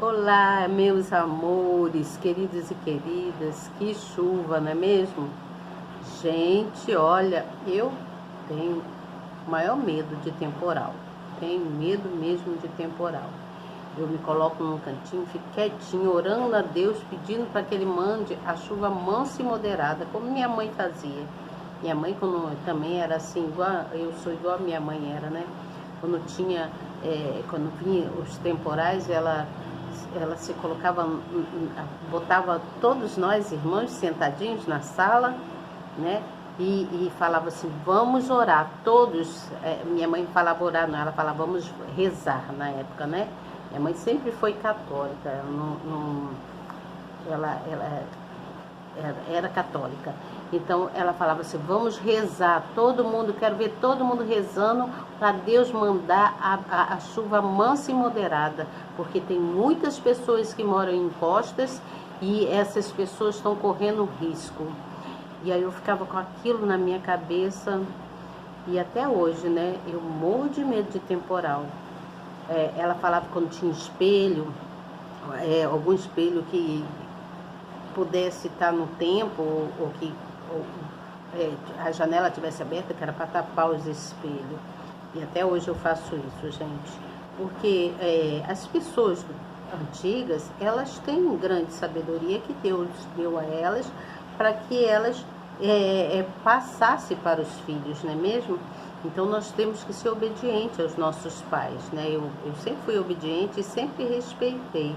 Olá, meus amores, queridos e queridas, que chuva, não é mesmo? Gente, olha, eu tenho o maior medo de temporal, tenho medo mesmo de temporal. Eu me coloco num cantinho, fico quietinho, orando a Deus, pedindo para que Ele mande a chuva mansa e moderada, como minha mãe fazia. Minha mãe, quando também era assim, igual, eu sou igual a minha mãe era, né? Quando vinha os temporais, ela se colocava, botava todos nós irmãos sentadinhos na sala, né? E falava assim, vamos orar, todos, minha mãe falava orar, não, ela falava vamos rezar na época, né? Minha mãe sempre foi católica, ela era católica. Então ela falava assim, vamos rezar, todo mundo, quero ver todo mundo rezando para Deus mandar a chuva mansa e moderada, porque tem muitas pessoas que moram em costas e essas pessoas estão correndo risco. E aí eu ficava com aquilo na minha cabeça e até hoje, né, eu morro de medo de temporal. Ela falava quando tinha espelho, algum espelho que pudesse estar no tempo, ou que a janela tivesse aberta, que era para tapar os espelhos. E até hoje eu faço isso, gente. Porque as pessoas antigas, elas têm grande sabedoria que Deus deu a elas para que elas passassem para os filhos, não é mesmo? Então nós temos que ser obedientes aos nossos pais, né? Eu sempre fui obediente e sempre respeitei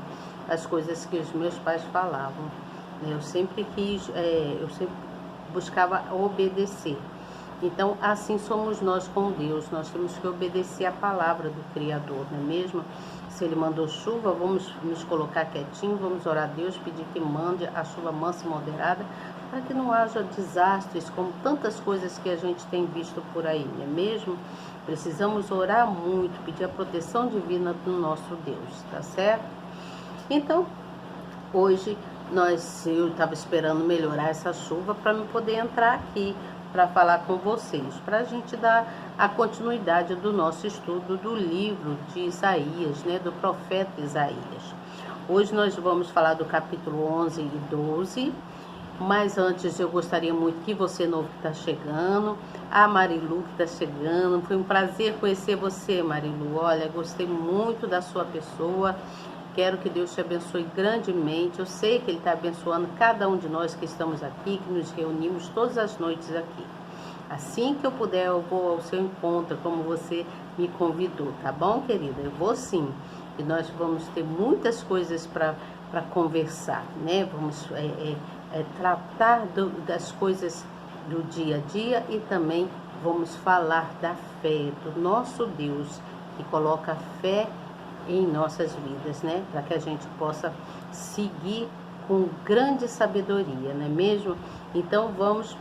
as coisas que os meus pais falavam. Eu sempre buscava obedecer. Então, assim somos nós com Deus, nós temos que obedecer a palavra do Criador, não é mesmo? Se Ele mandou chuva, vamos nos colocar quietinho, vamos orar a Deus, pedir que mande a chuva mansa e moderada, para que não haja desastres, como tantas coisas que a gente tem visto por aí, não é mesmo? Precisamos orar muito, pedir a proteção divina do nosso Deus, tá certo? Então, hoje eu estava esperando melhorar essa chuva para não poder entrar aqui para falar com vocês, para a gente dar a continuidade do nosso estudo do livro de Isaías, né, do profeta Isaías. Hoje nós vamos falar do capítulo 11 e 12, mas antes eu gostaria muito que você novo que está chegando, a Marilu que está chegando, foi um prazer conhecer você, Marilu. Olha, gostei muito da sua pessoa. Quero que Deus te abençoe grandemente. Eu sei que Ele está abençoando cada um de nós que estamos aqui, que nos reunimos todas as noites aqui. Assim que eu puder, eu vou ao seu encontro, como você me convidou, tá bom, querida? Eu vou sim. E nós vamos ter muitas coisas para conversar, né? Vamos tratar das coisas do dia a dia e também vamos falar da fé, do nosso Deus, que coloca fé em nossas vidas, né? Para que a gente possa seguir com grande sabedoria, não é mesmo? Então vamos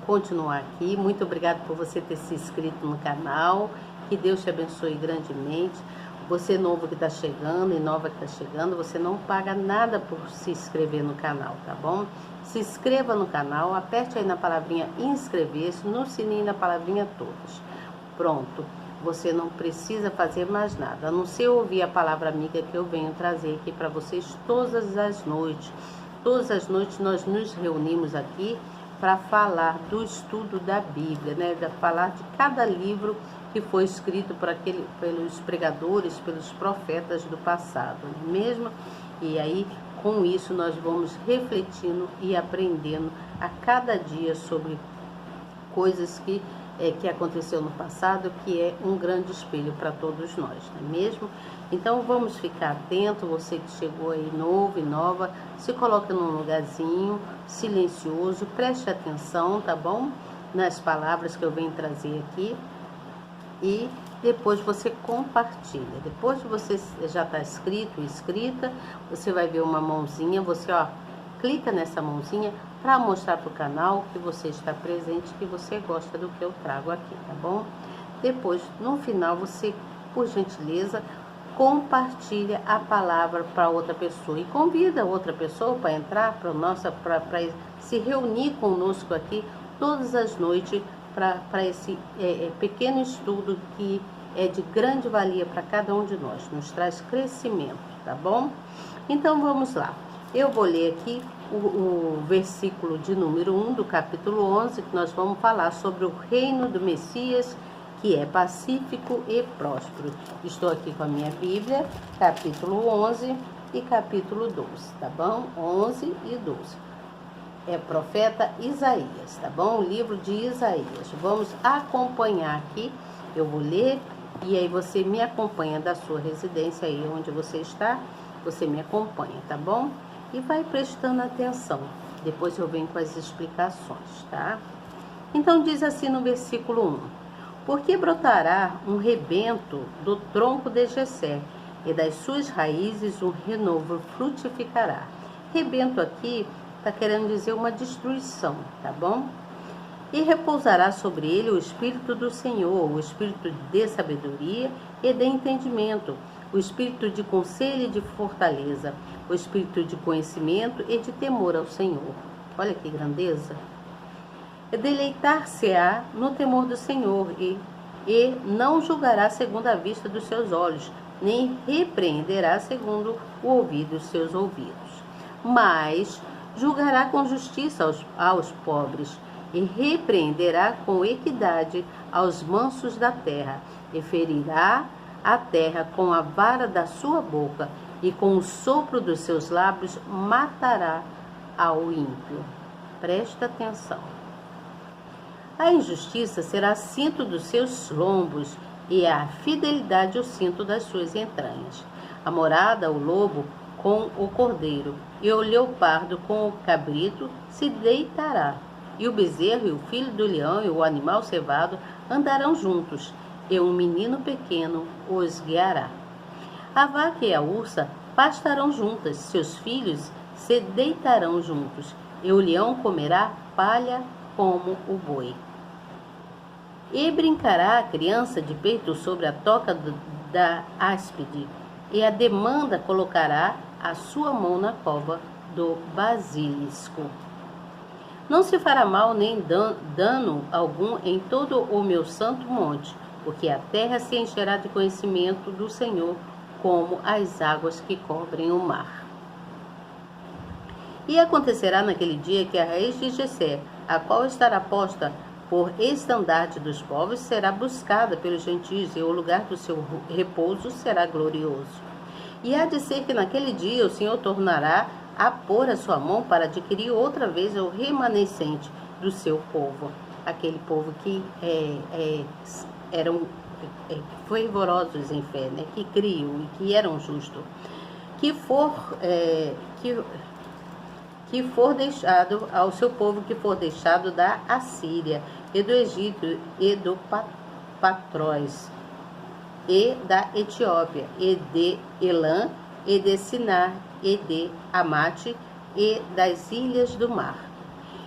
continuar aqui. Muito obrigada por você ter se inscrito no canal. Que Deus te abençoe grandemente. Você novo que está chegando e nova que está chegando, você não paga nada por se inscrever no canal, tá bom? Se inscreva no canal, aperte aí na palavrinha inscrever-se, no sininho na palavrinha todas. Pronto. Você não precisa fazer mais nada, a não ser ouvir a palavra amiga que eu venho trazer aqui para vocês todas as noites. Todas as noites nós nos reunimos aqui para falar do estudo da Bíblia, né? De falar de cada livro que foi escrito pelos pregadores, pelos profetas do passado, mesmo? E aí, com isso, nós vamos refletindo e aprendendo a cada dia sobre coisas que aconteceu no passado, que é um grande espelho para todos nós, não é mesmo? Então vamos ficar atento, você que chegou aí novo e nova, se coloque num lugarzinho silencioso, preste atenção, tá bom? Nas palavras que eu venho trazer aqui e depois você compartilha. Depois que você já está inscrito, inscrita, você vai ver uma mãozinha, você clica nessa mãozinha para mostrar para o canal que você está presente, que você gosta do que eu trago aqui, tá bom? Depois, no final, você, por gentileza, compartilha a palavra para outra pessoa e convida outra pessoa para entrar para se reunir conosco aqui todas as noites para esse pequeno estudo que é de grande valia para cada um de nós, nos traz crescimento, tá bom? Então vamos lá. Eu vou ler aqui o versículo de número 1 do capítulo 11, que nós vamos falar sobre o reino do Messias, que é pacífico e próspero. Estou aqui com a minha Bíblia, capítulo 11 e capítulo 12, tá bom? 11 e 12. É profeta Isaías, tá bom? O livro de Isaías. Vamos acompanhar aqui, eu vou ler, e aí você me acompanha da sua residência aí onde você está, você me acompanha, tá bom? E vai prestando atenção. Depois eu venho com as explicações, tá? Então diz assim no versículo 1: Porque brotará um rebento do tronco de Jessé, e das suas raízes um renovo frutificará. Rebento aqui está querendo dizer uma destruição, tá bom? E repousará sobre ele o Espírito do Senhor, o Espírito de sabedoria e de entendimento, o Espírito de conselho e de fortaleza, o Espírito de conhecimento e de temor ao Senhor. Olha que grandeza! Deleitar-se-á no temor do Senhor e não julgará segundo a vista dos seus olhos, nem repreenderá segundo o ouvido dos seus ouvidos. Mas julgará com justiça aos pobres e repreenderá com equidade aos mansos da terra, e ferirá a terra com a vara da sua boca, e com o sopro dos seus lábios matará ao ímpio. Presta atenção. A injustiça será cinto dos seus lombos, e a fidelidade o cinto das suas entranhas. A morada, o lobo com o cordeiro, e o leopardo com o cabrito se deitará. E o bezerro e o filho do leão e o animal cevado andarão juntos, e um menino pequeno os guiará. A vaca e a ursa pastarão juntas, seus filhos se deitarão juntos, e o leão comerá palha como o boi. E brincará a criança de peito sobre a toca da áspide, e a demanda colocará a sua mão na cova do basilisco. Não se fará mal nem dano algum em todo o meu santo monte, porque a terra se encherá de conhecimento do Senhor, como as águas que cobrem o mar. E acontecerá naquele dia que a raiz de Jessé, a qual estará posta por estandarte dos povos, será buscada pelos gentios, e o lugar do seu repouso será glorioso. E há de ser que naquele dia o Senhor tornará a pôr a sua mão para adquirir outra vez o remanescente do seu povo, aquele povo que eram fervorosos em fé, né? Que criam e que eram justos, que for deixado ao seu povo, que for deixado da Assíria e do Egito e do Patróis e da Etiópia e de Elã e de Sinar e de Amate e das ilhas do mar.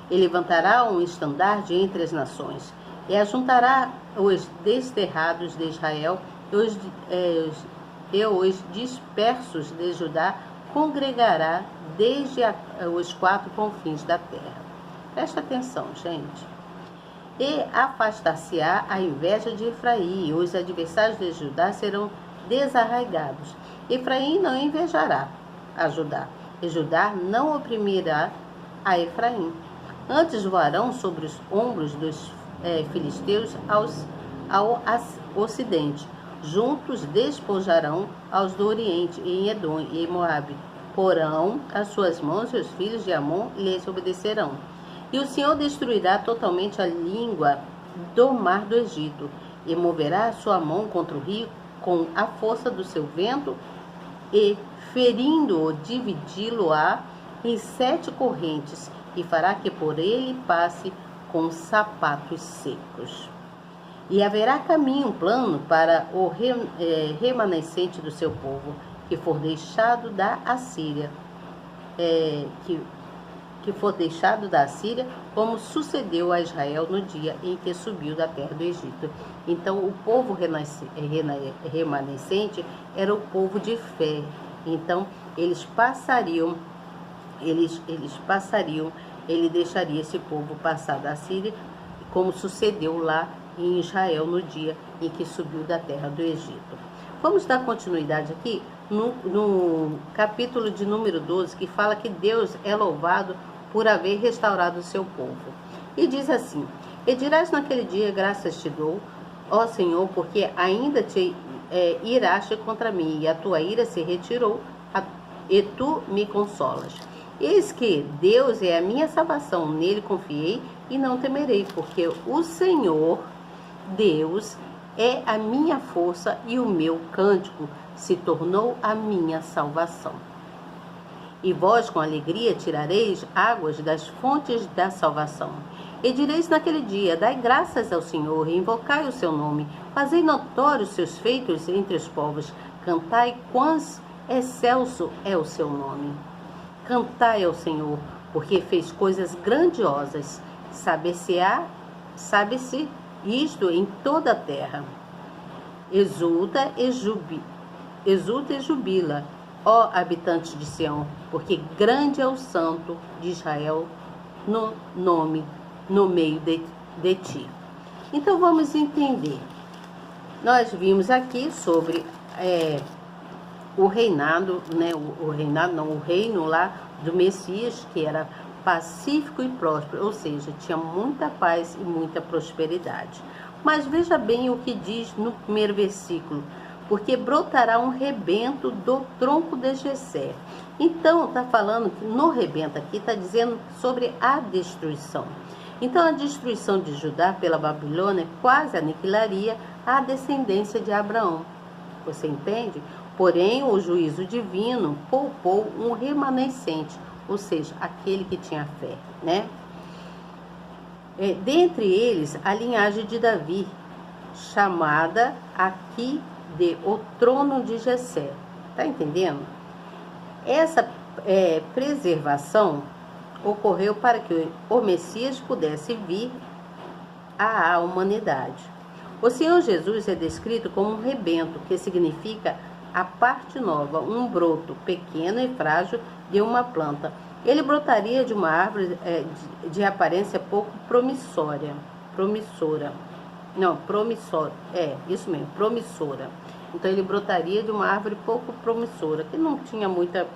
E levantará um estandarte entre as nações, e ajuntará os desterrados de Israel e os dispersos de Judá, congregará desde os quatro confins da terra. Presta atenção, gente. E afastar-se-á a inveja de Efraim, e os adversários de Judá serão desarraigados. Efraim não invejará a Judá, e Judá não oprimirá a Efraim. Antes voarão sobre os ombros dos filisteus ao ocidente. Juntos despojarão aos do oriente, em Edom e em Moabe. Porão as suas mãos e os filhos de Amon lhes obedecerão. E o Senhor destruirá totalmente a língua do mar do Egito, e moverá a sua mão contra o rio com a força do seu vento, e ferindo-o, dividi-lo-á em 7 correntes, e fará que por ele passe com sapatos secos. E haverá caminho plano para o remanescente do seu povo, que for deixado da Assíria, que for deixado da Assíria, como sucedeu a Israel no dia em que subiu da terra do Egito. Então, o povo remanescente era o povo de fé. Então, ele deixaria esse povo passar da Síria, como sucedeu lá em Israel no dia em que subiu da terra do Egito. Vamos dar continuidade aqui no capítulo de número 12, que fala que Deus é louvado por haver restaurado o seu povo. E diz assim: e dirás naquele dia, graças te dou, ó Senhor, porque ainda te iraste contra mim, e a tua ira se retirou, e tu me consolas. Eis que Deus é a minha salvação, nele confiei e não temerei, porque o Senhor, Deus, é a minha força e o meu cântico se tornou a minha salvação. E vós com alegria tirareis águas das fontes da salvação. E direis naquele dia: dai graças ao Senhor, e invocai o seu nome, fazei notórios os seus feitos entre os povos, cantai quão excelso é o seu nome. Cantai ao Senhor, porque fez coisas grandiosas, sabe-se isto em toda a terra. Exulta e jubila, ó habitantes de Sião, porque grande é o Santo de Israel no meio de ti. Então vamos entender. Nós vimos aqui sobre o reinado, né? O reino lá do Messias, que era pacífico e próspero, ou seja, tinha muita paz e muita prosperidade. Mas veja bem o que diz no primeiro versículo: porque brotará um rebento do tronco de Jessé. Então, está falando que no rebento aqui, está dizendo sobre a destruição. Então, a destruição de Judá pela Babilônia quase aniquilaria a descendência de Abraão. Você entende? Porém, o juízo divino poupou um remanescente, ou seja, aquele que tinha fé, né? Dentre eles, a linhagem de Davi, chamada aqui de o trono de Jessé. Tá entendendo? Essa preservação ocorreu para que o Messias pudesse vir à humanidade. O Senhor Jesus é descrito como um rebento, que significa a parte nova, um broto pequeno e frágil de uma planta. Ele brotaria de uma árvore de aparência pouco promissora. Isso mesmo, promissora. Então ele brotaria de uma árvore pouco promissora, que não tinha muita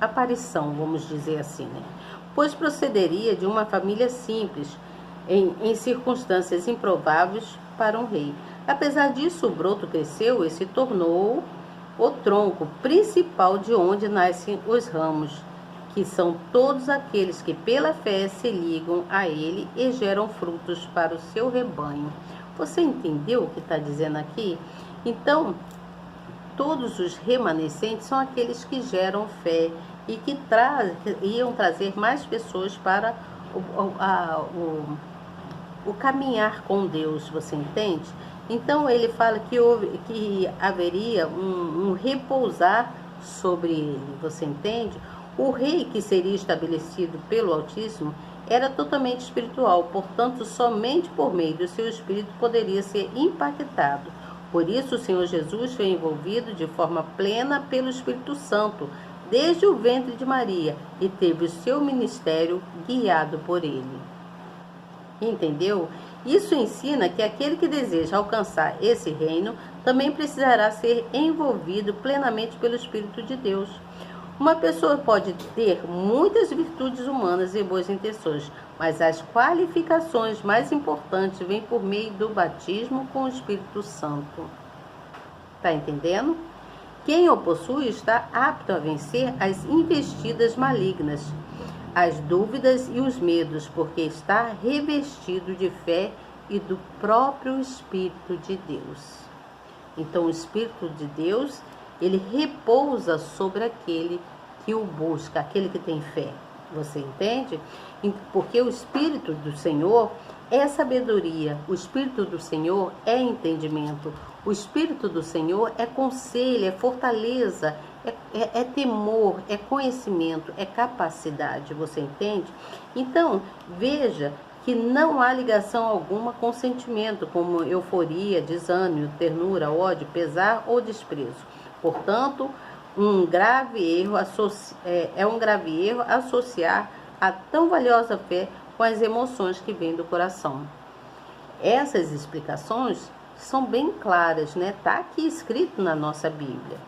aparição, vamos dizer assim, né? Pois procederia de uma família simples, em circunstâncias improváveis para um rei. Apesar disso, o broto cresceu e se tornou o tronco principal de onde nascem os ramos, que são todos aqueles que pela fé se ligam a ele e geram frutos para o seu rebanho. Você entendeu o que está dizendo aqui? Então, todos os remanescentes são aqueles que geram fé e que iam trazer mais pessoas para o caminhar com Deus, você entende? Então ele fala que haveria um repousar sobre ele, você entende? O rei que seria estabelecido pelo Altíssimo era totalmente espiritual, portanto somente por meio do seu espírito poderia ser impactado. Por isso o Senhor Jesus foi envolvido de forma plena pelo Espírito Santo, desde o ventre de Maria, e teve o seu ministério guiado por ele. Entendeu? Isso ensina que aquele que deseja alcançar esse reino também precisará ser envolvido plenamente pelo Espírito de Deus. Uma pessoa pode ter muitas virtudes humanas e boas intenções, mas as qualificações mais importantes vêm por meio do batismo com o Espírito Santo. Está entendendo? Quem o possui está apto a vencer as investidas malignas, as dúvidas e os medos, porque está revestido de fé e do próprio Espírito de Deus. Então, o Espírito de Deus, ele repousa sobre aquele que o busca, aquele que tem fé. Você entende? Porque o Espírito do Senhor é sabedoria, o Espírito do Senhor é entendimento, o Espírito do Senhor é conselho, é fortaleza, é temor, é conhecimento, é capacidade, você entende? Então, veja que não há ligação alguma com sentimento, como euforia, desânimo, ternura, ódio, pesar ou desprezo. Portanto, é um grave erro associar a tão valiosa fé com as emoções que vêm do coração. Essas explicações são bem claras, né? Está aqui escrito na nossa Bíblia.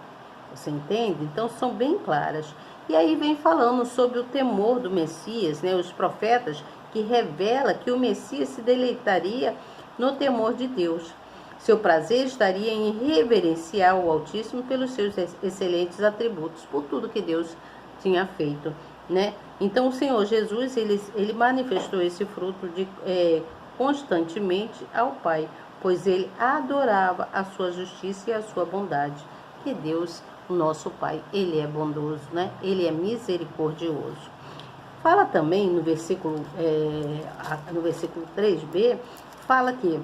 Você entende? Então são bem claras. E aí vem falando sobre o temor do Messias, né? Os profetas que revela que o Messias se deleitaria no temor de Deus. Seu prazer estaria em reverenciar o Altíssimo pelos seus excelentes atributos, por tudo que Deus tinha feito, né? Então o Senhor Jesus, ele manifestou esse fruto constantemente ao Pai, pois ele adorava a sua justiça e a sua bondade. Que Deus, o nosso Pai, ele é bondoso, né? Ele é misericordioso. Fala também no versículo 3b, fala que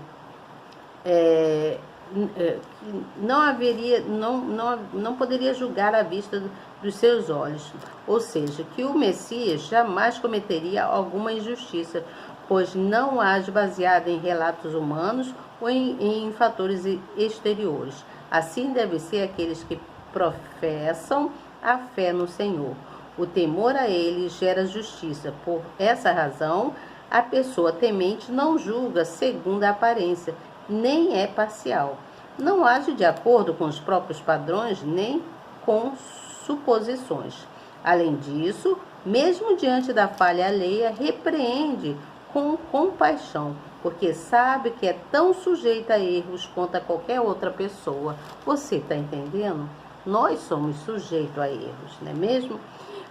não poderia julgar à vista dos seus olhos, ou seja, que o Messias jamais cometeria alguma injustiça, pois não age baseada em relatos humanos ou em fatores exteriores. Assim deve ser aqueles que professam a fé no Senhor. O temor a ele gera justiça. Por essa razão, a pessoa temente não julga segundo a aparência, nem é parcial. Não age de acordo com os próprios padrões, nem com suposições. Além disso, mesmo diante da falha alheia, repreende com compaixão, porque sabe que é tão sujeita a erros quanto a qualquer outra pessoa. Você está entendendo? Nós somos sujeitos a erros, não é mesmo?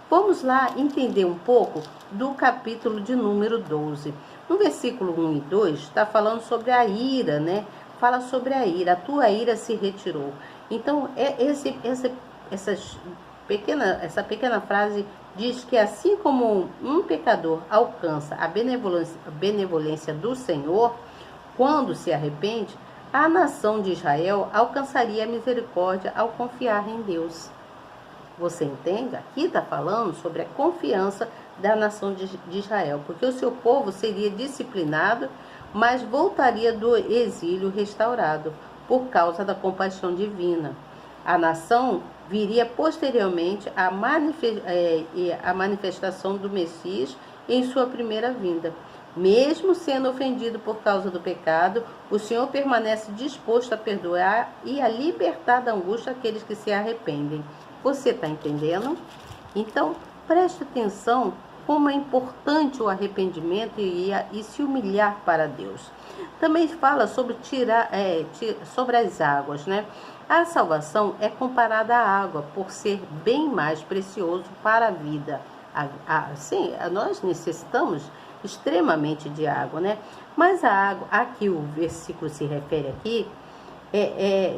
Vamos lá entender um pouco do capítulo de número 12. No versículo 1 e 2, está falando sobre a ira, né? Fala sobre a ira. A tua ira se retirou. Então, essa pequena frase diz que assim como um pecador alcança a benevolência do Senhor, quando se arrepende, a nação de Israel alcançaria a misericórdia ao confiar em Deus. Você entende? Aqui está falando sobre a confiança da nação de Israel, porque o seu povo seria disciplinado, mas voltaria do exílio restaurado, por causa da compaixão divina. A nação viria posteriormente à manifestação do Messias em sua primeira vinda. Mesmo sendo ofendido por causa do pecado, o Senhor permanece disposto a perdoar e a libertar da angústia aqueles que se arrependem. Você está entendendo? Então, preste atenção como é importante o arrependimento e se humilhar para Deus. Também fala sobre sobre as águas, né? A salvação é comparada à água, por ser bem mais precioso para a vida. Sim, nós necessitamos extremamente de água, né? Mas a água, a que o versículo se refere aqui,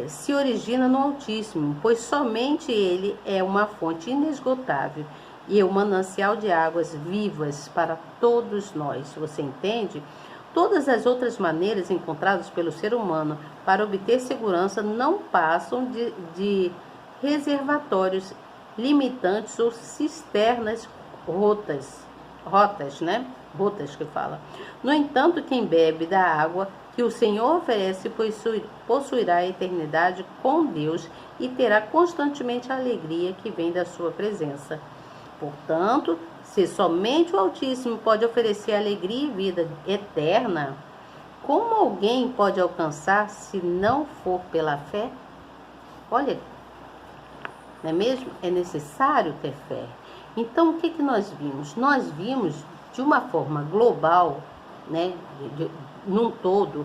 se origina no Altíssimo, pois somente Ele é uma fonte inesgotável e é um manancial de águas vivas para todos nós. Você entende? Todas as outras maneiras encontradas pelo ser humano para obter segurança não passam de reservatórios limitantes ou cisternas rotas, né? Rotas que fala. No entanto, quem bebe da água que o Senhor oferece possuirá a eternidade com Deus e terá constantemente a alegria que vem da sua presença. Portanto, se somente o Altíssimo pode oferecer alegria e vida eterna, como alguém pode alcançar se não for pela fé? Olha, não é mesmo? É necessário ter fé. Então, o que nós vimos? Nós vimos de uma forma global, né, num todo,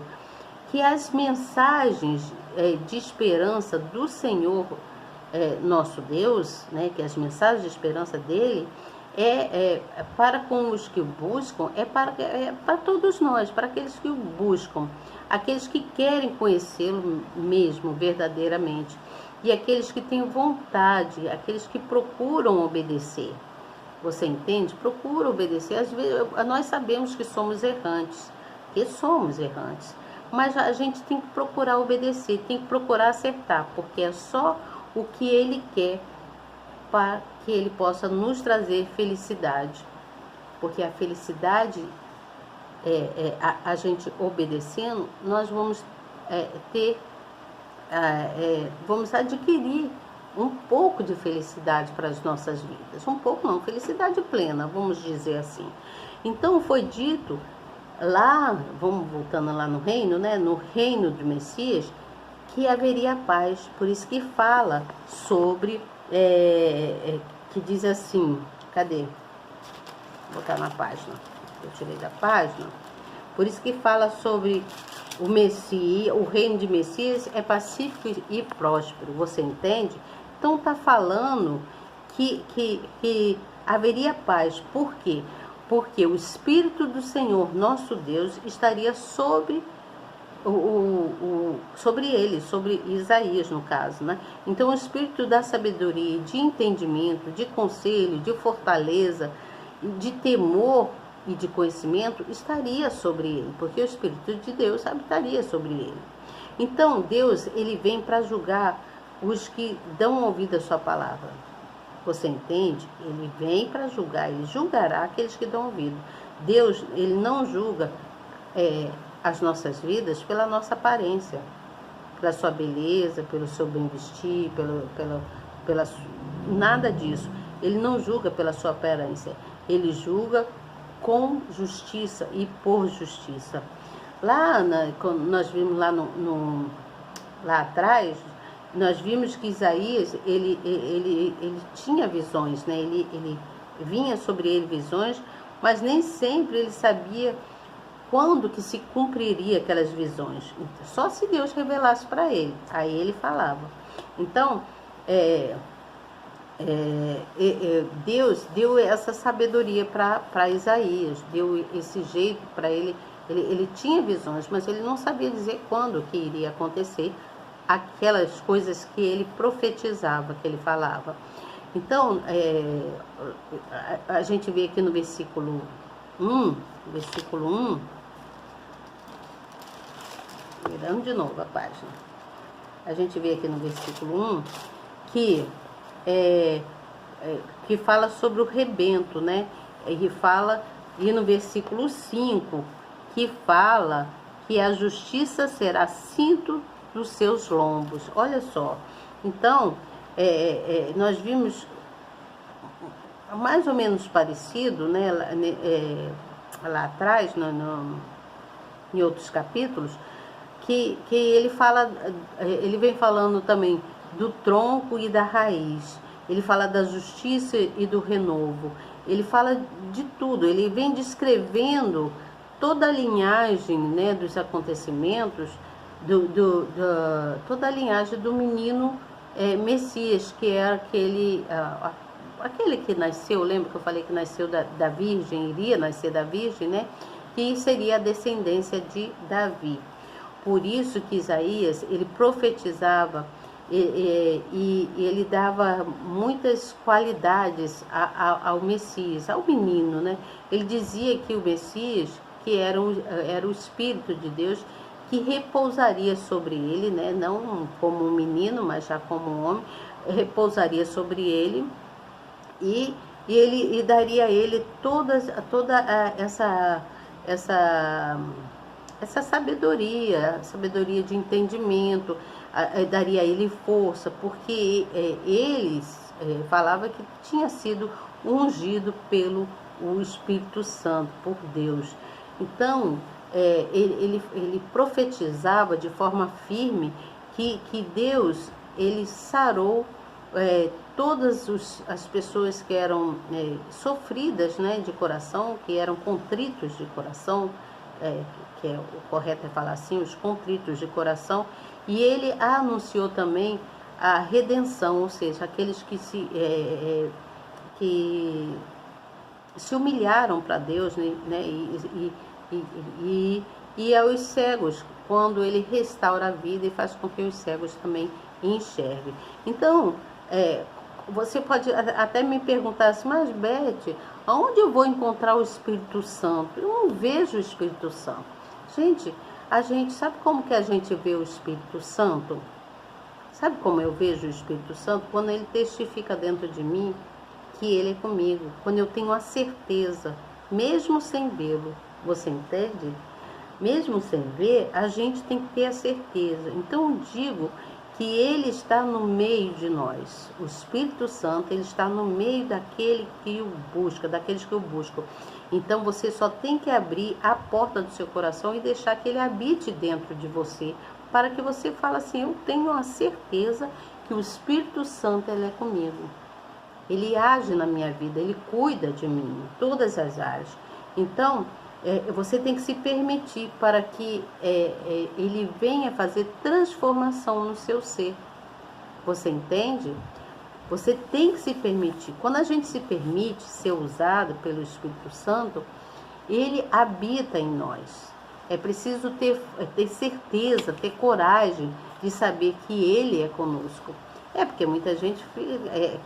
que as mensagens de esperança do Senhor nosso Deus, né, que as mensagens de esperança dele para com os que o buscam, para todos nós, para aqueles que o buscam, aqueles que querem conhecê-lo mesmo, verdadeiramente, e aqueles que têm vontade, aqueles que procuram obedecer. Você entende? Procura obedecer. Às vezes nós sabemos que somos errantes, mas a gente tem que procurar obedecer, tem que procurar acertar, porque é só o que Ele quer para que Ele possa nos trazer felicidade. Porque a felicidade, a gente obedecendo, nós vamos vamos adquirir um pouco de felicidade para as nossas vidas. Um pouco não, felicidade plena, vamos dizer assim. Então foi dito lá, vamos voltando lá no reino, né? No reino do Messias, que haveria paz. Por isso que fala sobre, que diz assim, cadê? Vou botar na página, eu tirei da página. Por isso que fala sobre o Messias, o reino de Messias é pacífico e próspero, você entende? Então está falando que haveria paz. Por quê? Porque o Espírito do Senhor, nosso Deus, estaria sobre sobre ele, sobre Isaías no caso, né? Então o Espírito da sabedoria, de entendimento, de conselho, de fortaleza, de temor e de conhecimento estaria sobre ele, porque o Espírito de Deus habitaria sobre ele. Então Deus, ele vem para julgar os que dão ouvido à sua palavra. Você entende? Ele vem para julgar, ele julgará aqueles que dão ouvido. Deus, ele não julga as nossas vidas pela nossa aparência, pela sua beleza, pelo seu bem vestir, nada disso. Ele não julga pela sua aparência, ele julga com justiça e por justiça. Lá, quando nós vimos lá atrás, nós vimos que Isaías, ele tinha visões, né? Ele vinha sobre ele visões, mas nem sempre ele sabia quando que se cumpriria aquelas visões. Só se Deus revelasse para ele, aí ele falava. Então, Deus deu essa sabedoria para Isaías, deu esse jeito para ele. Ele tinha visões, mas ele não sabia dizer quando que iria acontecer aquelas coisas que ele profetizava, que ele falava. Então, a gente vê aqui no versículo 1, virando de novo a página, a gente vê aqui no versículo 1 que fala sobre o rebento, né? E no versículo 5, que fala que a justiça será cinto dos seus lombos. Olha só. Então, nós vimos mais ou menos parecido, né? Lá atrás, em outros capítulos, que ele vem falando também do tronco e da raiz. Ele fala da justiça e do renovo. Ele fala de tudo. Ele vem descrevendo toda a linhagem, né, dos acontecimentos, toda a linhagem do menino Messias, que é aquele que nasceu, lembra que eu falei que nasceu da Virgem, iria nascer da Virgem, né? Que seria a descendência de Davi. Por isso que Isaías, ele profetizava e ele dava muitas qualidades ao Messias, ao menino, né? Ele dizia que o Messias, que era o Espírito de Deus, que repousaria sobre ele, né? Não como um menino, mas já como um homem, repousaria sobre ele e daria a ele toda essa sabedoria de entendimento, daria a ele força, porque falava que tinha sido ungido pelo o Espírito Santo, por Deus. Então, ele profetizava de forma firme que Deus, ele sarou todas as pessoas que eram sofridas, né, de coração, que eram contritos de coração, que é o correto é falar assim, os contritos de coração, e ele anunciou também a redenção, ou seja, aqueles que se humilharam para Deus, né, e aos cegos, quando ele restaura a vida e faz com que os cegos também enxerguem. Então, você pode até me perguntar assim, mas Beth, aonde eu vou encontrar o Espírito Santo? Eu não vejo o Espírito Santo. Gente, a gente sabe como que a gente vê o Espírito Santo? Sabe como eu vejo o Espírito Santo? Quando ele testifica dentro de mim que ele é comigo. Quando eu tenho a certeza, mesmo sem vê-lo. Você entende? Mesmo sem ver, a gente tem que ter a certeza. Então eu digo que Ele está no meio de nós. O Espírito Santo, Ele está no meio daquele que o busca, daqueles que o buscam. Então você só tem que abrir a porta do seu coração e deixar que Ele habite dentro de você, para que você fale assim: eu tenho a certeza que o Espírito Santo, Ele é comigo. Ele age na minha vida, Ele cuida de mim, em todas as áreas. Então, você tem que se permitir para que Ele venha fazer transformação no seu ser. Você entende? Você tem que se permitir. Quando a gente se permite ser usado pelo Espírito Santo, Ele habita em nós. É preciso ter certeza, ter coragem de saber que Ele é conosco. Porque muita gente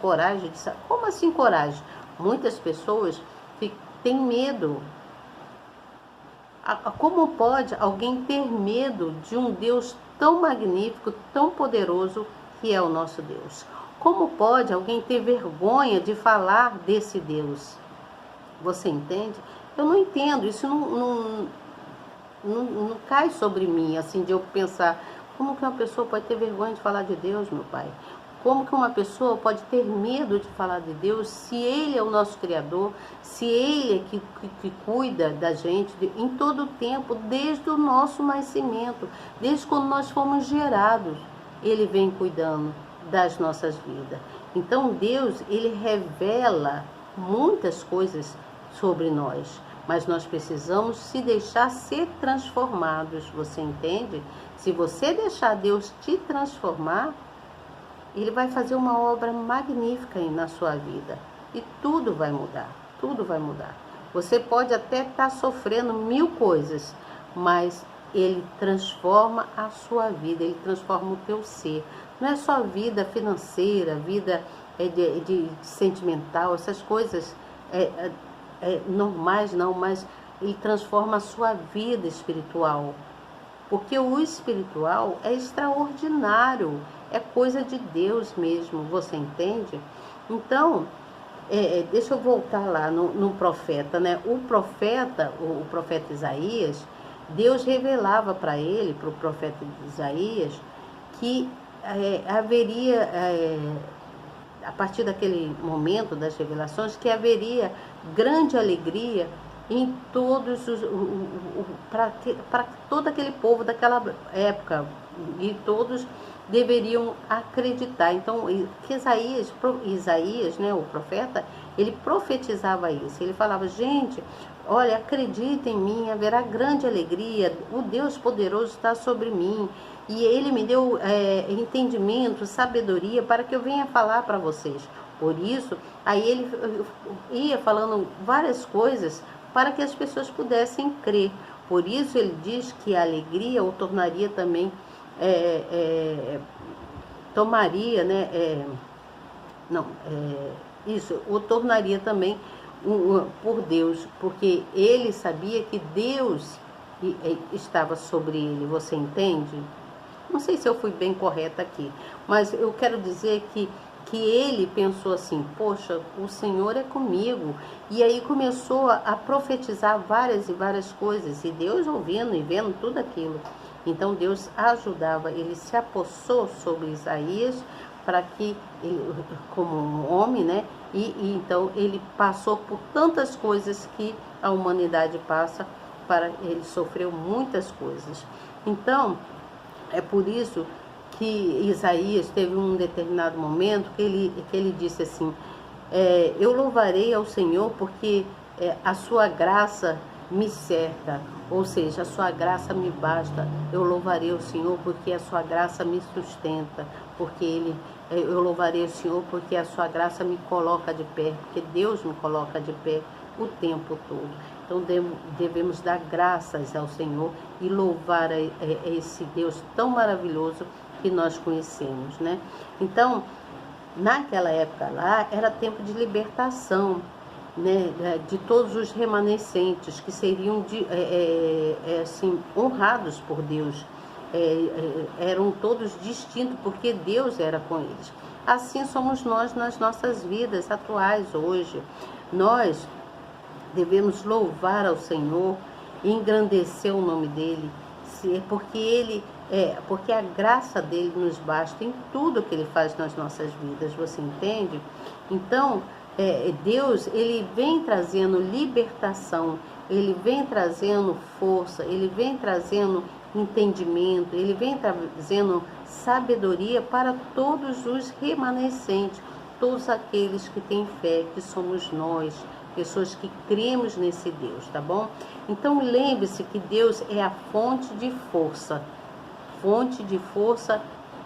coragem de saber. Como assim coragem? Muitas pessoas têm medo. Como pode alguém ter medo de um Deus tão magnífico, tão poderoso que é o nosso Deus? Como pode alguém ter vergonha de falar desse Deus? Você entende? Eu não entendo, isso não cai sobre mim, assim, de eu pensar, como que uma pessoa pode ter vergonha de falar de Deus, meu Pai? Como que uma pessoa pode ter medo de falar de Deus se Ele é o nosso Criador, se Ele é que cuida da gente em todo o tempo, desde o nosso nascimento, desde quando nós fomos gerados, Ele vem cuidando das nossas vidas. Então Deus, Ele revela muitas coisas sobre nós, mas nós precisamos se deixar ser transformados, você entende? Se você deixar Deus te transformar, Ele vai fazer uma obra magnífica na sua vida. E tudo vai mudar, tudo vai mudar. Você pode até estar sofrendo 1000 coisas, mas Ele transforma a sua vida, Ele transforma o teu ser. Não é só vida financeira, vida de sentimental, essas coisas normais não, mas Ele transforma a sua vida espiritual. Porque o espiritual é extraordinário, é coisa de Deus mesmo, você entende? Então, deixa eu voltar lá no profeta, né? O profeta Isaías, Deus revelava para ele, para o profeta Isaías, que haveria, a partir daquele momento das revelações, que haveria grande alegria em todos para todo aquele povo daquela época, e todos deveriam acreditar. Então, que Isaías, né, o profeta, ele profetizava isso. Ele falava: gente, olha, acredita em mim, haverá grande alegria, o Deus poderoso está sobre mim, e Ele me deu entendimento, sabedoria, para que eu venha falar para vocês. Por isso, aí ele ia falando várias coisas para que as pessoas pudessem crer. Por isso ele diz que a alegria o tornaria também, tomaria, né? Isso, o tornaria também por Deus, porque ele sabia que Deus estava sobre ele, você entende? Não sei se eu fui bem correta aqui, mas eu quero dizer que ele pensou assim: poxa, o Senhor é comigo. E aí começou a profetizar várias e várias coisas, e Deus ouvindo e vendo tudo aquilo. Então Deus ajudava, ele se apossou sobre Isaías, para que, ele, como um homem, né? E então ele passou por tantas coisas que a humanidade passa, ele sofreu muitas coisas. Então, é por isso que Isaías teve um determinado momento que ele disse assim: eu louvarei ao Senhor porque a sua graça me cerca, ou seja, a sua graça me basta. Eu louvarei ao Senhor porque a sua graça me sustenta, porque eu louvarei ao Senhor porque a sua graça me coloca de pé, porque Deus me coloca de pé o tempo todo. Então devemos dar graças ao Senhor e louvar esse Deus tão maravilhoso que nós conhecemos, né? Então, naquela época lá, era tempo de libertação, né, de todos os remanescentes que seriam assim, honrados por Deus. Eram todos distintos, porque Deus era com eles. Assim somos nós nas nossas vidas atuais hoje. Nós devemos louvar ao Senhor, engrandecer o nome dele, porque ele porque a graça dele nos basta em tudo que ele faz nas nossas vidas, você entende? Então, Deus, ele vem trazendo libertação, ele vem trazendo força, ele vem trazendo entendimento, ele vem trazendo sabedoria para todos os remanescentes, todos aqueles que têm fé, que somos nós, pessoas que cremos nesse Deus, tá bom? Então lembre-se que Deus é a fonte de força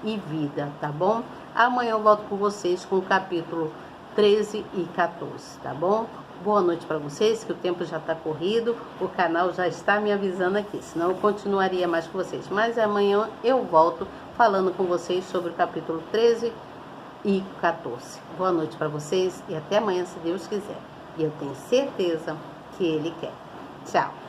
e vida, tá bom? Amanhã eu volto com vocês com o capítulo 13 e 14, tá bom? Boa noite para vocês, que o tempo já está corrido, o canal já está me avisando aqui, senão eu continuaria mais com vocês. Mas amanhã eu volto falando com vocês sobre o capítulo 13 e 14. Boa noite para vocês e até amanhã, se Deus quiser. E eu tenho certeza que Ele quer. Tchau!